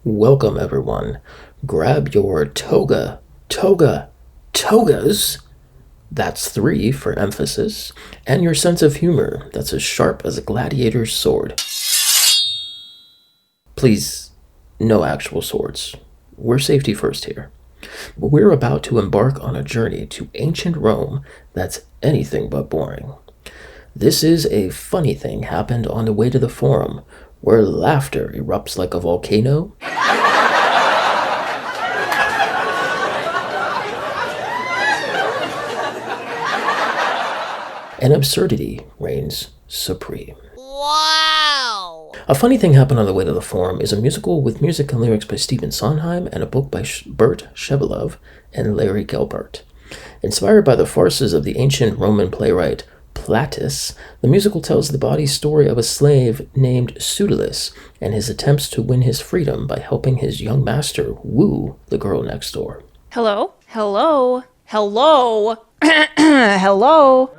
Welcome, everyone. Grab your togas, that's 3 for emphasis, and your sense of humor, that's as sharp as a gladiator's sword. Please, no actual swords. We're safety first here. But we're about to embark on a journey to ancient Rome that's anything but boring. This is a funny thing happened on the way to the Forum, where laughter erupts like a volcano, and absurdity reigns supreme. Wow! A Funny Thing Happened on the Way to the Forum is a musical with music and lyrics by Stephen Sondheim and a book by Bert Shevelove and Larry Gelbart. Inspired by the farces of the ancient Roman playwright Plautus, the musical tells the body story of a slave named Pseudolus and his attempts to win his freedom by helping his young master woo the girl next door. Hello? Hello? Hello? Hello?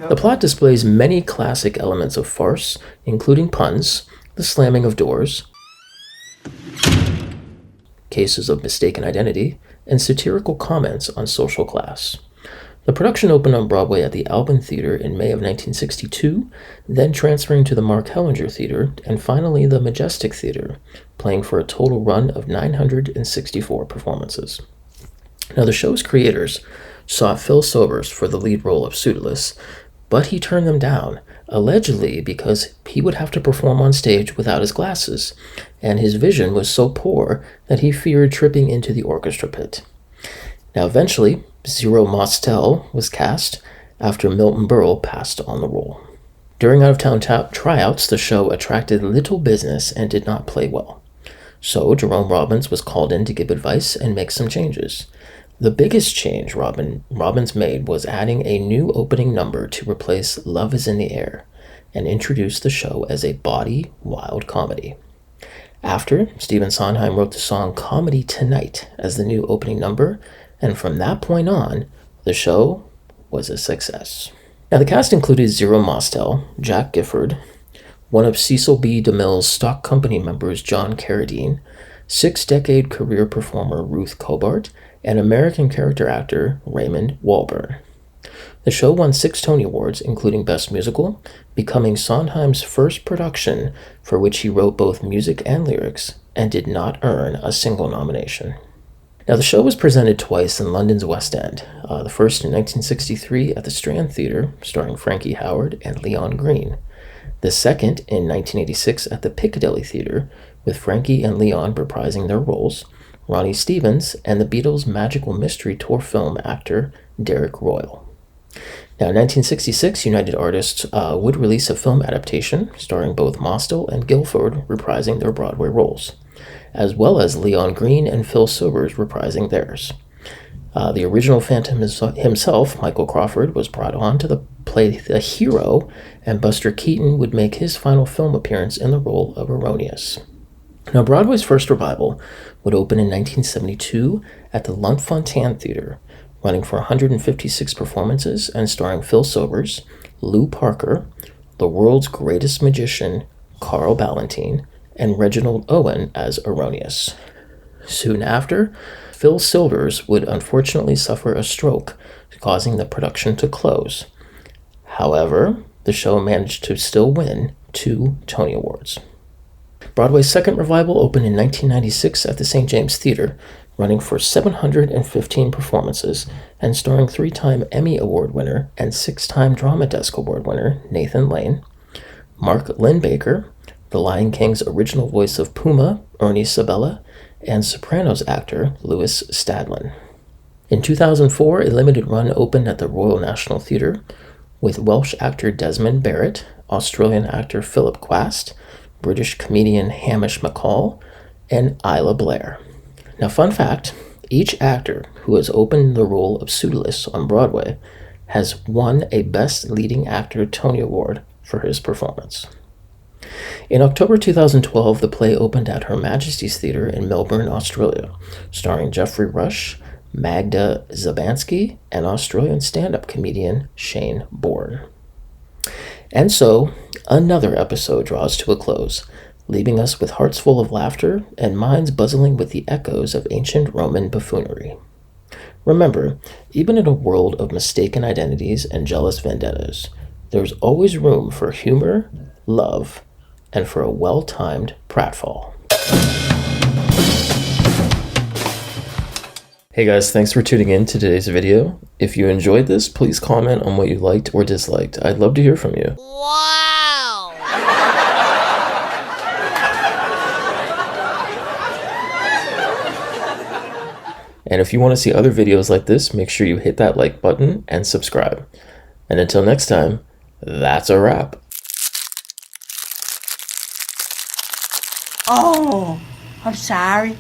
The plot displays many classic elements of farce, including puns, the slamming of doors, cases of mistaken identity, and satirical comments on social class. The production opened on Broadway at the Albin Theater in May of 1962, then transferring to the Mark Hellinger Theater, and finally the Majestic Theater, playing for a total run of 964 performances. Now, the show's creators sought Phil Sobers for the lead role of Pseudolus, but he turned them down, allegedly because he would have to perform on stage without his glasses, and his vision was so poor that he feared tripping into the orchestra pit. Now, eventually, Zero Mostel was cast after Milton Berle passed on the role. During out-of-town tryouts, the show attracted little business and did not play well. So Jerome Robbins was called in to give advice and make some changes. The biggest change Robbins made was adding a new opening number to replace Love is in the Air and introduce the show as a bawdy, wild comedy. After, Stephen Sondheim wrote the song Comedy Tonight as the new opening number, and from that point on, the show was a success. Now, the cast included Zero Mostel, Jack Gifford, one of Cecil B. DeMille's stock company members, John Carradine, 6-decade career performer Ruth Cobart, and American character actor Raymond Walburn. The show won 6 Tony Awards, including Best Musical, becoming Sondheim's first production for which he wrote both music and lyrics, and did not earn a single nomination. Now, the show was presented twice in London's West End, the first in 1963 at the Strand Theatre, starring Frankie Howerd and Leon Green, the second in 1986 at the Piccadilly Theatre, with Frankie and Leon reprising their roles, Ronnie Stevens, and the Beatles' Magical Mystery Tour film actor Derek Royal. Now, in 1966, United Artists would release a film adaptation starring both Mostel and Guilford reprising their Broadway roles, as well as Leon Green and Phil Sobers reprising theirs. The original Phantom himself, Michael Crawford, was brought on to play the hero, and Buster Keaton would make his final film appearance in the role of Erroneous. Now, Broadway's first revival would open in 1972 at the Lunt-Fontanne Theater, running for 156 performances and starring Phil Sobers, Lou Parker, the world's greatest magician, Carl Ballantine, and Reginald Owen as Erroneous. Soon after, Phil Silvers would unfortunately suffer a stroke, causing the production to close. However, the show managed to still win 2 Tony Awards. Broadway's second revival opened in 1996 at the St. James Theater, running for 715 performances and starring 3-time Emmy Award winner and 6-time Drama Desk Award winner Nathan Lane, Mark Linn-Baker, The Lion King's original voice of Puma, Ernie Sabella, and Sopranos actor Louis Stadlin. In 2004, a limited run opened at the Royal National Theatre with Welsh actor Desmond Barrett, Australian actor Philip Quast, British comedian Hamish McCall, and Isla Blair. Now, fun fact, each actor who has opened the role of Pseudolus on Broadway has won a Best Leading Actor Tony Award for his performance. In October 2012, the play opened at Her Majesty's Theatre in Melbourne, Australia, starring Geoffrey Rush, Magda Szubanski, and Australian stand-up comedian Shane Bourne. And so, another episode draws to a close, leaving us with hearts full of laughter and minds buzzing with the echoes of ancient Roman buffoonery. Remember, even in a world of mistaken identities and jealous vendettas, there's always room for humor, love, and for a well-timed pratfall. Hey guys, thanks for tuning in to today's video. If you enjoyed this, please comment on what you liked or disliked. I'd love to hear from you. Wow! And if you want to see other videos like this, make sure you hit that like button and subscribe. And until next time, that's a wrap. Oh, I'm sorry.